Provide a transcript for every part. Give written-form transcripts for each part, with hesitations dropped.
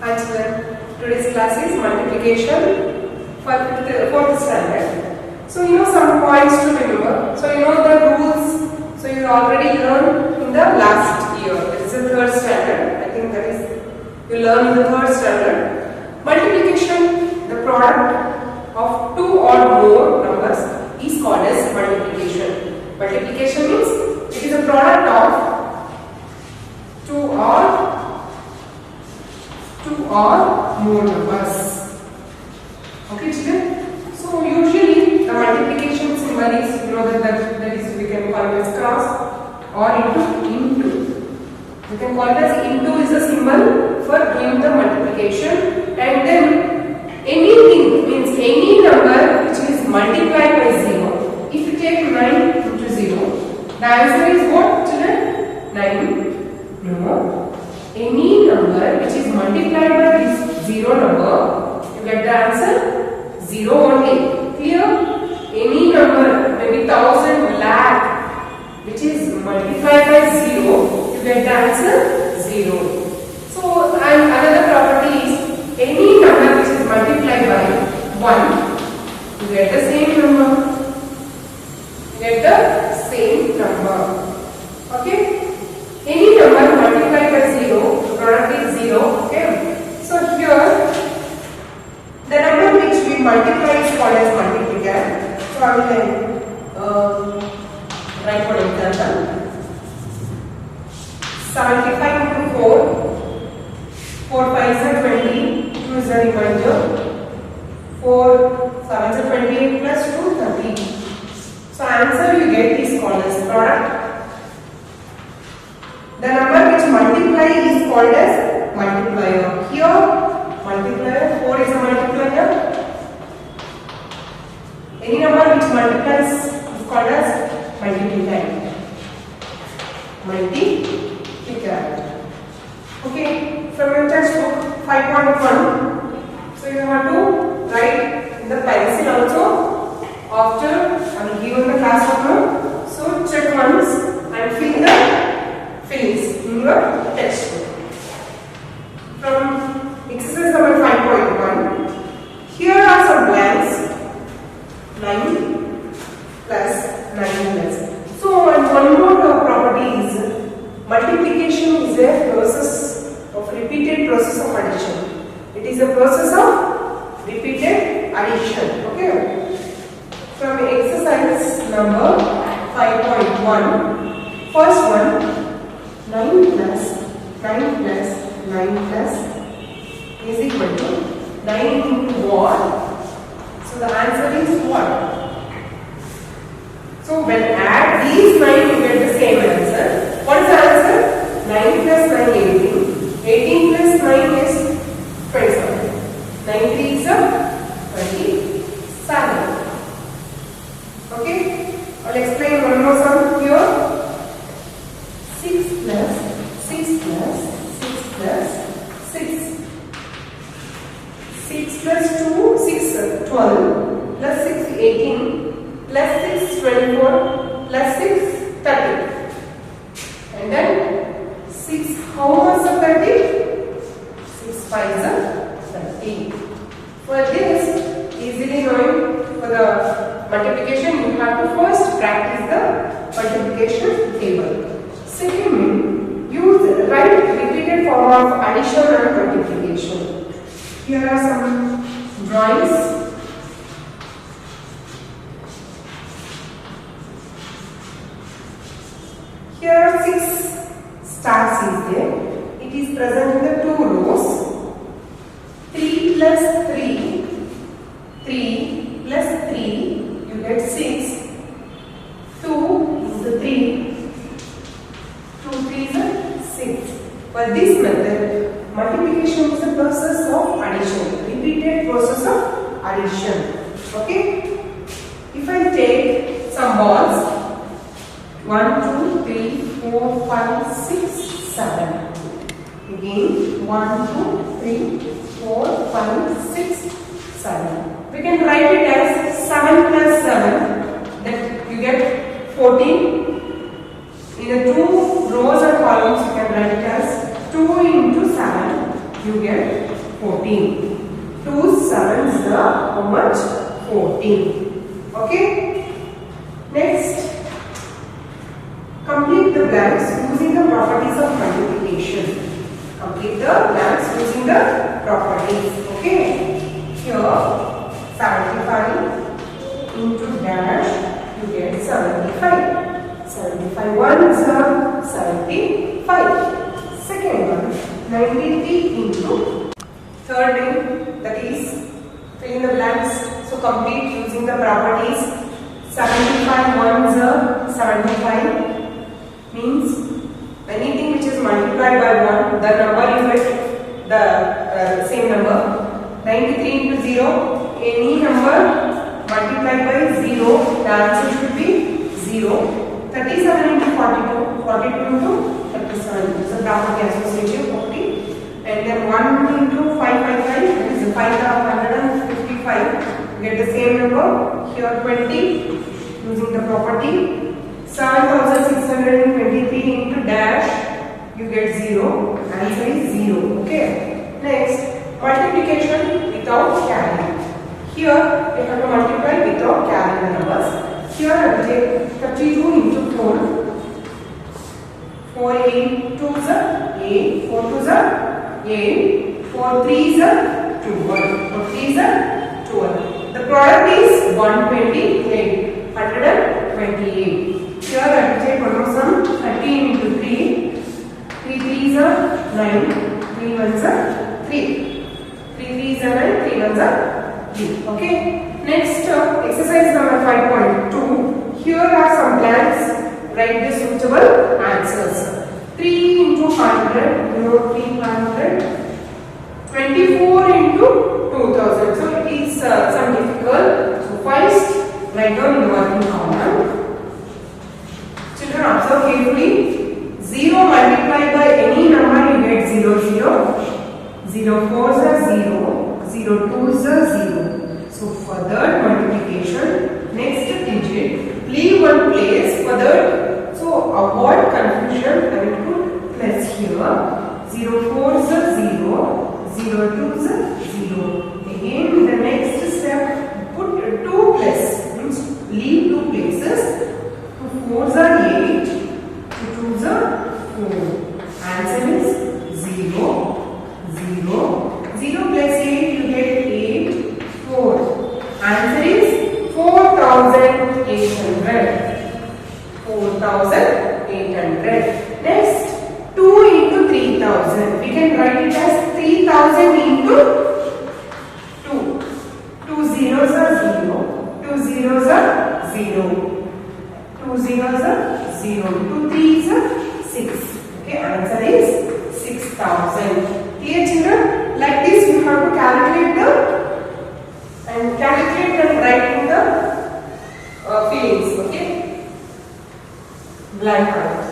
Hi children, today's class is multiplication for 4th standard. So you know some points to remember. So you know the rules. So you already learned in the last year. This is the 3rd standard. I think that is you learn in the 3rd standard. Multiplication, the product of 2 or more numbers is called as multiplication. Multiplication means it is a product of 2 or more numbers. Okay, children? So usually the multiplication symbol is, you know, that is we can call it as cross or into. We can call it as into is a symbol for doing the multiplication, and then anything means any number which is multiplied by 0. If you take 9 into 0, the answer is what, children? 9. No. Any number which is multiplied by this 0 number, you get the answer 0 only. Clear? Any number, maybe 1000, lakh, which is multiplied by 0, you get the answer 0. So, and another property is any number which is multiplied by 1, you get the same number. You get the same number. Okay? Any number multiplied by 0, the product is 0. Okay? So here, the number which we multiply is called as multiplier. So I will write for example. 75 into 4. 4 5s are 20. 2 is a remainder. 4 7s are 28 plus 2 30. So answer you get is called as product. The number which multiply is called as multiplier. Here, multiplier, 4 is a multiplier. Any number which multiplies is called as multiplier. Multiplier. Okay, from your textbook 5.1. So you have to write in the pencil also after I will give you the class number. So check once and fill the fillings in your textbook. From exercise number 5.1, here are some blanks. 9 plus 9 plus. So, and one more property is multiplication is a process of repeated process of addition. It is a process of repeated addition. Okay. From exercise number 5.1, first one. 9 plus 9 plus 9 plus is equal to 9 into what? So the answer is what? So when add these 9 you get the same answer. What is the answer? 9 plus 9 18. 18 plus 9 is 27. 93 is 27. Okay? I'll explain one more sum here. 6 plus 6 plus 6 plus 6. 6 plus 2, 6, 12 plus 6, 18 plus 6, 24 plus 6, 30. And then 6, how much of 30? 6 5s are 30. For this, easily knowing for the multiplication, you have to first practice the multiplication table. Second, use write repeated form of addition and multiplication. Here are some drawings. Here are 6 stars is there. It is present in the 2 rows. 3 plus 3. 3 plus 3, you get 6. 2 is the 3. 2 3 is 6. For this method, multiplication is a process of addition, repeated process of addition. Okay? If I take some balls, 1 2 3 4 5 6 7. Again 1 2 3 4 5 6 7. We can write it as 7 plus 7. That you get 14. In the 2 rows or columns, you can write it as 2 into 7. You get 14. 2 sevens are how much? 14. Okay. Next, complete the blanks using the properties of multiplication. Complete the blanks using the properties. Okay. Here 75 into dash, you get 75. 75 ones are 75. Second one, 93 into third name, that is fill in the blanks. So complete using the properties. 75 ones are 75 means anything which is multiplied by 1, the number you get the same number. 93 into 0, any number multiplied by 0, the answer should be 0. 37 into 42, 42 into 37, this is a property associative 40. And then 1 into 555, that is 555, you get the same number. Here 20, using the property. 7623 into dash, you get 0, answer is 0. Okay. Next, multiplication without carrying. Here we have to multiply without carrying the numbers. Here I will take 32 into 4. 4 8 2 is 8, 4 2 is 8, 4 3 is 12, 4 3 is 12. The product is 128, 128. Here I will take one more sum, 13 into 3, 3 3 is 9, 3 1 is 3, 3 3 is 9, 3 1 is 3. Okay. Next, exercise number 5.2. Here are some blanks. Write the suitable answers. 3 into 100, you know 300. 24 into 2000. So it is some difficult. So first, write down in the working column. Children, observe carefully. 0 multiplied by any number, you get 0 0. 0 4s are 0. 0 2s are 0. So for that multiplication, next digit, leave one place for that. So avoid confusion. I will put plus here. 0 4s are 0. 0 2s are 0. Again, in the next step, put 2 plus. Means leave 2 places. 2 4s are 8. 2 2s are 4. Answer is 0. 0. 0 plus 8, you get 8. 4. Answer is 4,800. 4,800. Next, 2 into 3,000. We can write it as 3,000 into 2. 2 zeros are 0. 2 zeros are 0. 2 zeros are 0. 2 threes are 6. Okay, answer is 6,000. Clear, children? Like this, you have to calculate and write in the fillings. Okay, blank columns.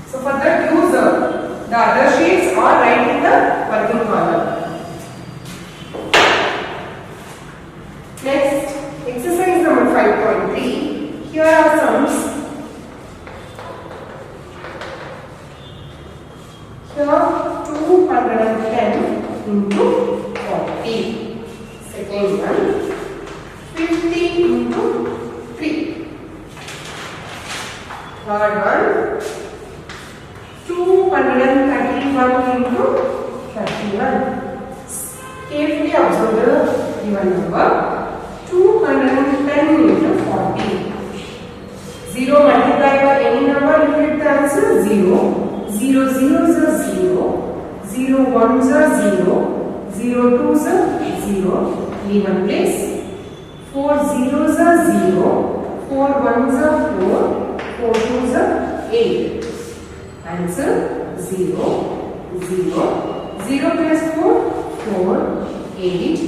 So for that, use the other sheets or write in the working column. Next, exercise number 5.3. Here are sums. Here 210 into 40. Second one, 50 into 3. Third one, 231 into 31. Carefully observe the given number. 210 into 40. 0 multiplied by any number, you get the answer 0. 0 zeros are 0. 0 ones are 0. 0 twos are 0. Leave one place. 4 zeros are 0. 4 ones are 4. 4 twos are 8. Answer 0. 0. 0 plus 4, 4. 8.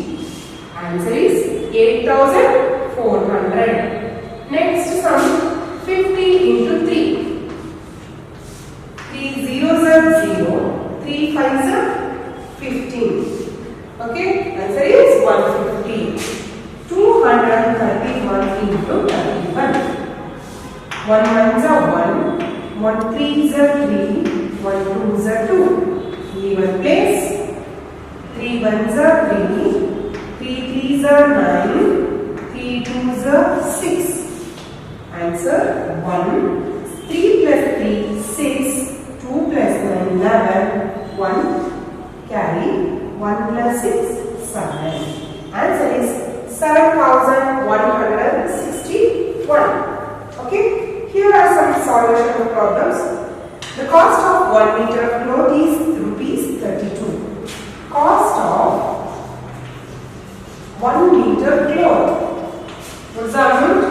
Answer is 8,400. Next sum, 50 into 3. 3 zeros are 0. 3 fives are 15. Okay, answer is 150. 231 into 31. 1 ones are 1. 1 threes are 3. 1 twos are 6. Answer 1. 3 plus 3 6. 2 plus 9 11. 1 carry. 1 plus 6 7. Answer is 7161. Okay. Here are some solution of problems. The cost of 1 meter of cloth is rupees 32. Cost of 1 meter cloth. What's the amount?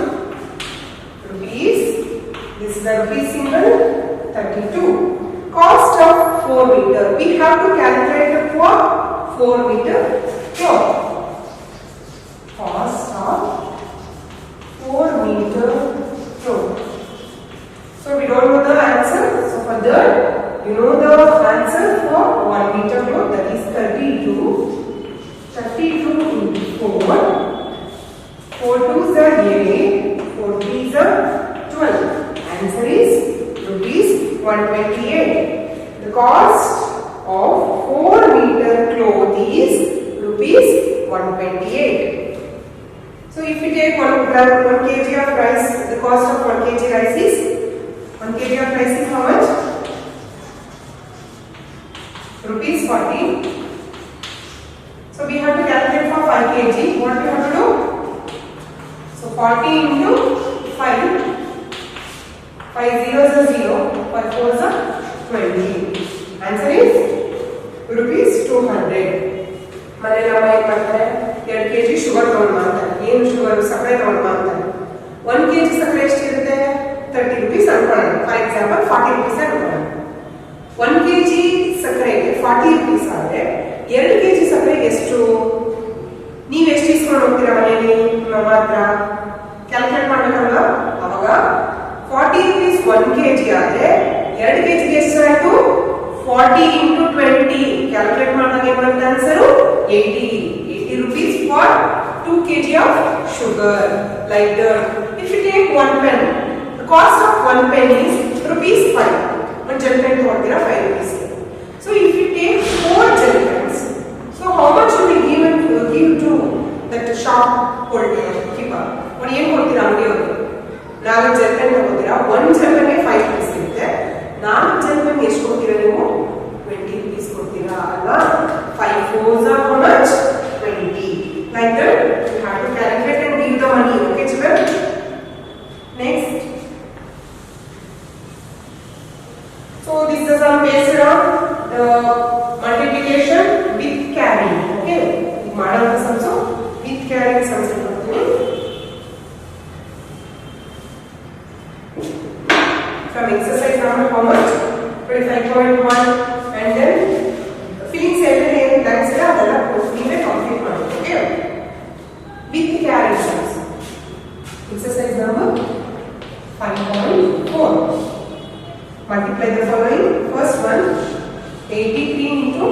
Rupees. This is the rupees symbol. 32. Cost of 4 meter. We have to calculate the for 4 meter cloth. Cost of 4 meter cloth. So we don't know the answer. So for that, you know the answer for 1 meter cloth, that is 32. 32 into 4. 4 2s are 8. 4 3s are 12. Answer is rupees 128. The cost of 4 meter cloth is rupees 128. So if we take 1 kg of rice, the cost of 1 kg rice is 1 kg of rice is how much? Rupees 40. So we have to calculate for 5 kg. What we have to do? So 40 into 5. 5 zeros are 0. 5 fours are 20. Answer is rupees 200. ಮನೆಯಲ್ಲಿ ಅಮ್ಮ ಏನು ಮಾಡ್ತಾರೆ 2 kg sugar ತಗೊಂಡು ಮಾಡ್ತಾರೆ. ಏನು sugar? ಸಕ್ಕರೆ ತಗೊಂಡು ಮಾಡ್ತಾರೆ. 1 kg ಸಕ್ಕರೆ ಎಷ್ಟಿರುತ್ತೆ? 30 rupees ಅನ್ಕೊಳ್ಳೋಣ. ಫಾರ್ ಎಕ್ಸಾಂಪಲ್ 40 rupees ಅನ್ಕೊಳ್ಳೋಣ. 1 kg ಸಕ್ಕರೆಗೆ 40 rupees ಆದರೆ 2 kg ಸಕ್ಕರೆಗೆ ಎಷ್ಟು? ನೀವು ಎಷ್ಟು ಇಸ್ಕೊಂಡು ಹೋಗ್ತೀರಾ ಮನೆಯಲ್ಲಿ ನಿಮ್ಮ ಹತ್ರ? ಕ್ಯಾಲ್ಕುಲೇಟ್ ಮಾಡಬೇಕಲ್ವಾ? ಅವಾಗ 40 rupees 1 kg ಆದರೆ 2 kg ಗೆ ಎಷ್ಟು ಆಯಿತು? 40 into 20. ಕ್ಯಾಲ್ಕುಲೇಟ್ ಮಾಡಿದಾಗ ಏನು ಬರುತ್ತೆ answer? 80 rupees for 2 kg of sugar. Like that. If you take 1 pen, the cost of 1 pen is rupees 5. One gel pen ತಗೊಳ್ತೀರಾ 5 rupees. So if you take 4 gel pens, so how much will be give to that shop holder keeper? What ಏನು ಕೊಡ್ತೀರಾ ಅಂಗಡಿಯವರು? 4 gel pen ತಗೊಳ್ತೀರಾ, 1 gel pen ಗೆ 5 rupees ಇರುತ್ತೆ. 4 gel pen ಎಷ್ಟು ಕೊಡ್ತೀರಾ ನೀವು? 20 rupees ಕೊಡ್ತೀರಾ ಅಲ್ವಾ? 5 fours are how much? 20. Like that, you have to calculate and give the money. Okay, children? Next. So this is some based on the multiplication with carrying. Okay, model sums with carrying sums. From exercise number how much? 25.1 and then filling cell and that's it. Adala complete ಮಾಡಿ. Okay, with carrying sums. Exercise number 5.4. Multiply the following. First one, 83 into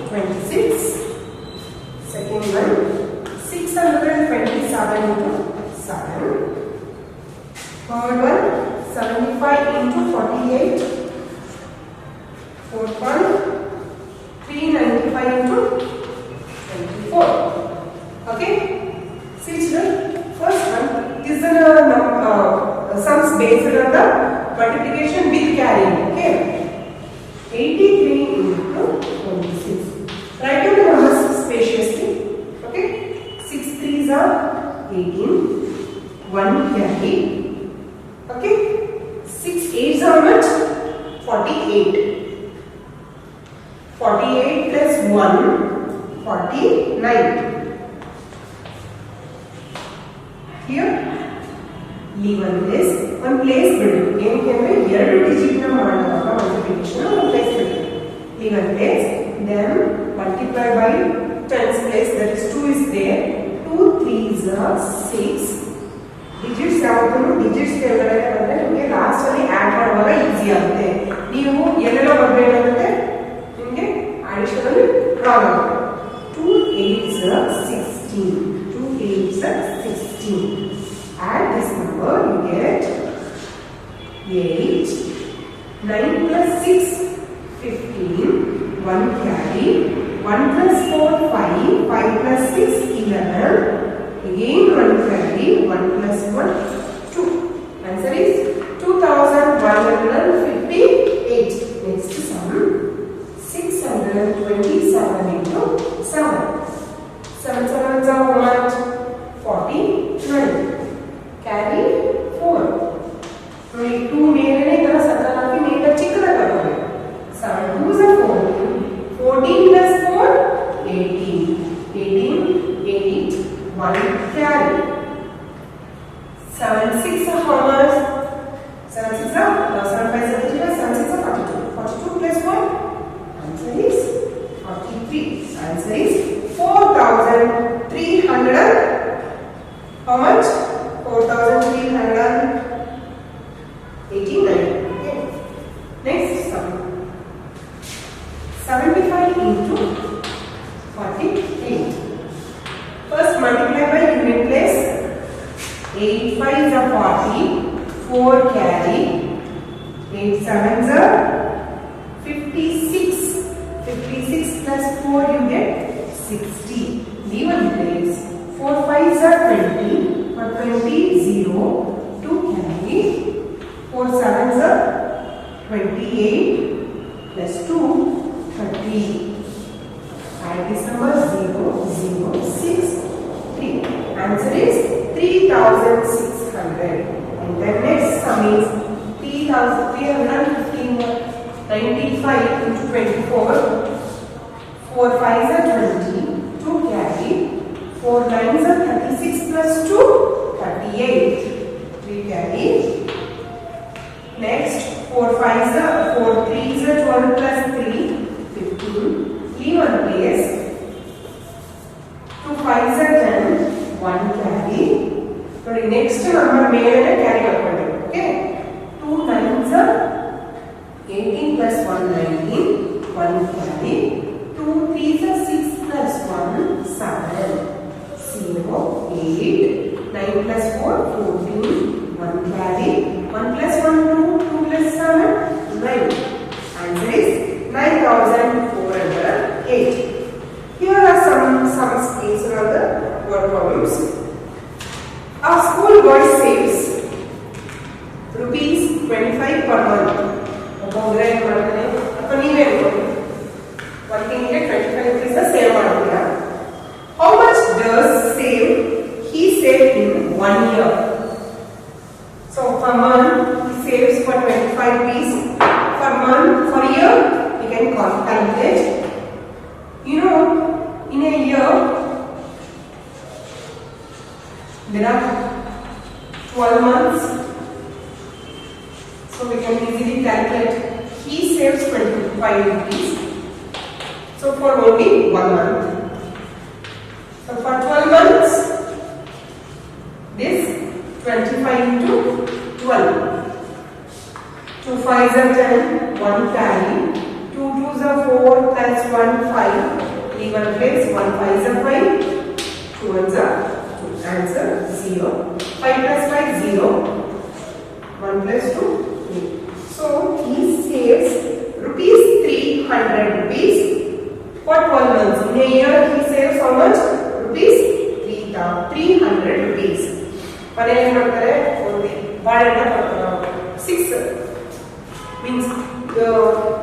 26. Second one, 627 into 7. Third one, 75 into 48. Fourth one, 395 into 24. Okay? See children, first one, this is the sums based on the multiplication with carrying. Okay, 83 into 26. Write down the numbers spaciously. Okay, 6 3s are 18. 1 carry. Okay, 6 8s are how much? 48. 48 plus 1, 49. Here, leave one place ಬಿಡು. ಏನಕ್ಕೆ ಅಂದ್ರೆ 2 digit ನ ಮಾಡುವಾಗ multiplication ಒಂದು place ಬಿಡು. leave one place, then multiply by 10's place, that is 2 is there. 2 3s are 6. Digits ಯಾವುದು? Digits ಕೆಳಗಡೆ ಬಂದ್ರೆ ನಿಮಗೆ ಲಾಸ್ಟ್ ಅಲ್ಲಿ ಆಡ್ ಮಾಡುವಾಗ ಈಸಿ ಆಗುತ್ತೆ. ನೀವು ಎಲ್ಲೆಲ್ಲ ಬರಬೇಕಾಗುತ್ತೆ ನಿಮಗೆ ಅಡಿಷನ್ ಅಲ್ಲಿ ರಾಂಗ್ ಆಗುತ್ತೆ. 2 8s are 16. 2 8s are 16. Add this number, you get 8. 9 plus 6, 15. 1 carry. 1 plus 4, 5. 5 plus 6, 11. Again 1 carry, 1 plus 1, 2. Answer is 2158. Next sum, 627 into 7. 7 sevens are what? 49. Carry 4. 2 ಮೇಲೆ ಇದರ ಸಕಲ ಹಾಕಿ ನೀಟ ಚಿಕ್ಕದಾಗಿ ಬರ್ತದೆ. 7 2s are 14. 14 plus 4 18. 18 8 1 carry. 7 6 are how much? 7 6 are 7 5 7 6 are 42. 42 plus 1. Answer is 43. Answer is 4,300. How much? 4,389. Okay. Next sum. 75 into 48. First multiply by unit place. 8 5s are 40. 4 carry. 8 7s are 56. 56 plus 4 you get 60. Leave one place. 4 5s are 20. For 20 0. 2 carry. 4 7s are 28 plus 2 30. Add this number 0 0 6 3. Answer is 3,600. And the next sum is 3,315. 95 into 24. 4 5s are 20. 2 carry. 4 9s are 36 plus 2 38. 3 carry. Next 4 5s are 4 3s are 12 plus 3 15. Leave one place. 2 5s are 10. 1 carry. So the next number ಮೇಲೆ carry ಮಾಡ್ಕೊಳ್ಳಿ. Okay. 2 9s are 18 plus 1 19. 1 carry. 2 3s are 6 plus 1 7. 0 8. 9 plus 4 14. 1 carry. 1 plus 1 2. 2 plus 7 9. Answer is 9,408. Here are some sums based on the word problems. Our school boy saves rupees 25 per month. Working in 25 rupees save ಮಾಡ್ತೀರಾ? How much does he save in 1 year? So per month he saves for 25 rupees. Per month, for year we can calculate. You know, in a year there are 12 months. So we can easily calculate. He saves 25 rupees. So for only 1 month. So for 12 months, this 25 into 12. 2 5s are 10, 1 carry. 2 2s are 4 plus 1 5. Leave one place. 1 5s are 5. 2 1s are 2. Answer 0. 5 plus 5 0. 1 plus 2 3. So he saves rupees 300 rupees for 12 months. In a year he saves how much? Rupees 300 rupees. ಮನೆಯಲ್ಲಿ ಏನು ಮಾಡ್ತಾರೆ? ಒಂದು ಬಾಳೆಹಣ್ಣು ಕೊಡ್ತಾರೆ. 6 means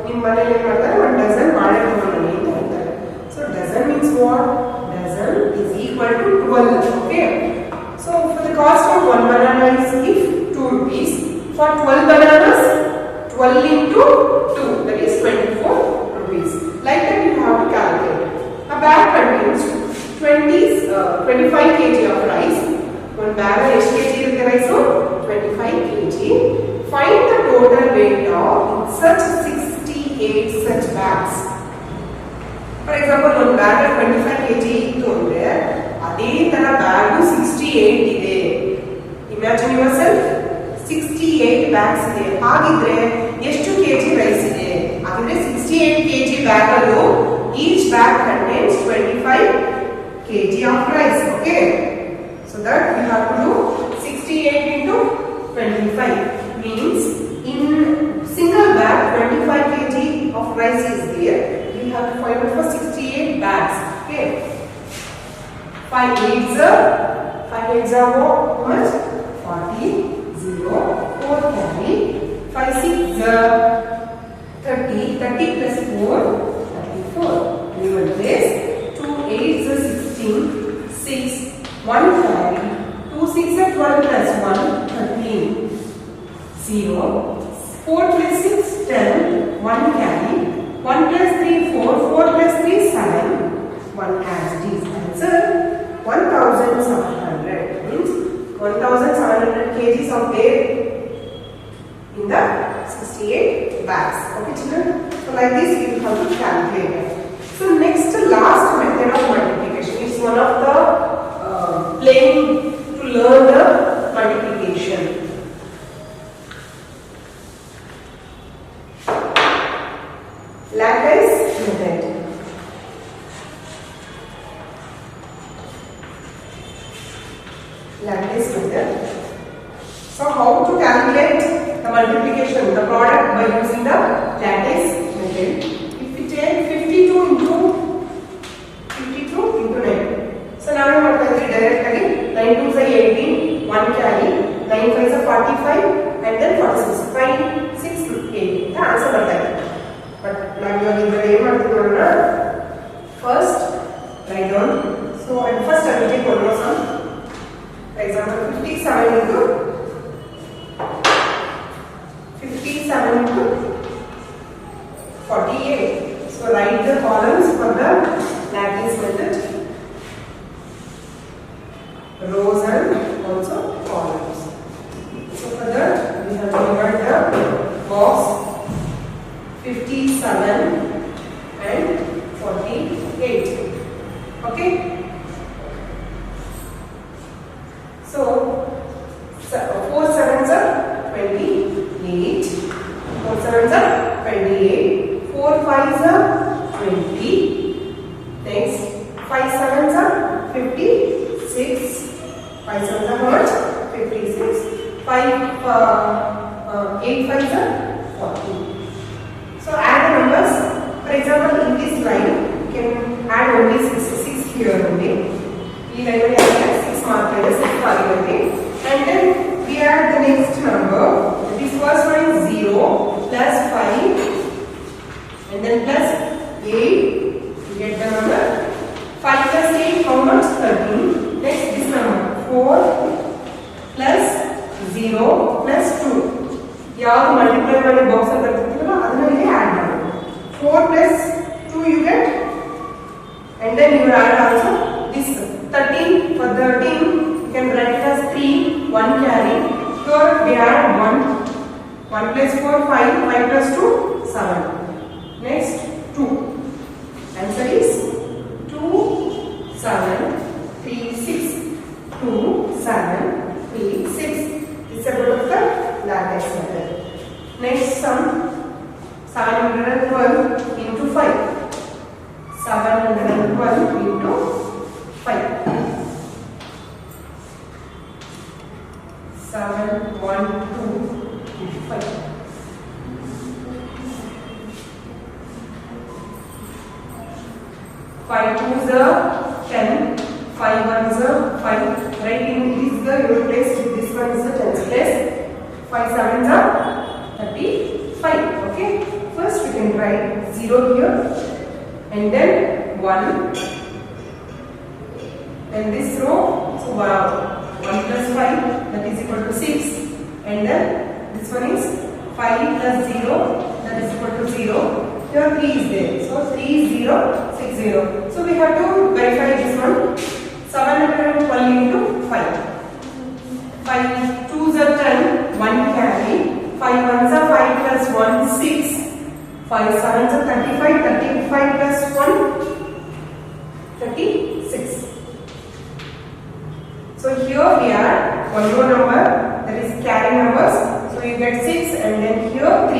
ನಿಮ್ಮ ಮನೆಯಲ್ಲಿ ಏನು ಮಾಡ್ತಾರೆ? 1 dozen ಬಾಳೆಹಣ್ಣು ತಗೊಂಡು ಅಂತ ಹೇಳ್ತಾರೆ. So dozen means what? Dozen is equal to 12. Okay. So for the cost of 1 banana is if 2 rupees. For 12 bananas, 12 into 2, that is 24 rupees. Like that you have to calculate. A bag contains 25 kg of rice. One bag is kg of the rice, so 25 kg. Find the total weight of such 68 such bags. For example, one bag of 25 kg ittu andre ade tara bag 68 ide. Imagine yourself 68 bags ಇದೆ. ಹಾಗಿದ್ರೆ ಎಷ್ಟು KG rice ಇದೆ? ಹಾಗಿದ್ರೆ 68 kg bag allo each bag contains 25 kg of rice. Okay, so that you have to do 68 into 25 means in single bag 25 kg of rice is there. We have to find out for 68 bags. Okay, 5 8s are 5 8s are how much? 40, 0, 4 carry, 5 6 30, 30 plus 4, 34. We will place 2 8s 16, 6, 1 carry, 2 6 12 plus 1, 13, 0, 4 plus 6, 10, 1 carry, 1 plus 3, 4, 4 plus 3, 7, 1 as it is. Answer 1700 means 1700 kgs of weight in the 68 bags. Okay, children. So like this we will have to calculate it. So next last method of multiplication is one of the playing to learn the multiplication. Lattice method. Lattice method. So how to calculate the multiplication, the product by using the lattice method? If we take 52 into 9. So now we multiply directly. 9 2s are 18, 1 carry, 9 5s are 45, and then 46. 5 6 8. The answer multiply. But now you are going to first write down. So at first I will take one more sum. For example, 57 into 48. So write the columns for the lattice method. Rows and also columns. So for that we have to divide the box 57 and 48. Okay. So 4 sevens are 28. 4 sevens are 28. 4 fives are 20. Next 5 sevens are 56. 5 sevens are how much? 56. 8 fives are 40. So add the numbers. For example, in this line, you can add only 66 here only. We line have 6 markers, 6 variables. And then we add the next number. This first one is 0 plus 5 and then plus 8. You get the number. 5 plus 8, how much? 13. Next this number 4 plus 0 plus 2. ಯಾವುದು multiply ಮಾಡಿ box ಅಲ್ಲಿ ಬರ್ತಿರಲ್ಲ ಅದನ್ನ add ಮಾಡಿ 4 plus 2 you get, and then you add also this 13. For 13 you can write it as 3, 1 carry. Here we add 1 plus 4 5, 5 plus 2 7. Next 2. Answer is 2 7 3 6 2 7 3 6. This is about the lattice method. Next sum 712 into 5. 712 into 5. 712 into 5. 5 2s are 10. 5 1s are 5. Right in this the your place. This one is the tens place. 5 7s are 35. Okay. First we can write 0 here and then 1. And this row, so 1 plus 5 that is equal to 6. And then this one is 5 plus 0 that is equal to 0. Here 3 is there. So 3 0 6 0. So we have to verify this one. 712 into 5. 5 2s are 10, 1 carry. 5 1s are 5 plus 1 6. 5 7s are 35. 35 plus 1 36. So here we are one more number, that is carry numbers. So you get 6 and then here 3.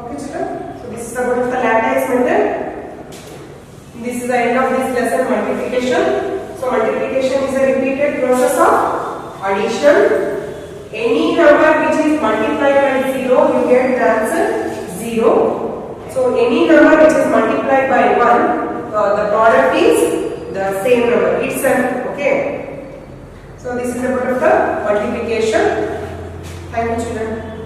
Okay children. So this is about the lattice method. This is the end of this lesson, multiplication. So multiplication is a repeated process of addition. Any number which is multiplied by 0, you get the answer 0. So any number which is multiplied by 1, the product is the same number itself. Okay. So this is about of the multiplication. Thank you children.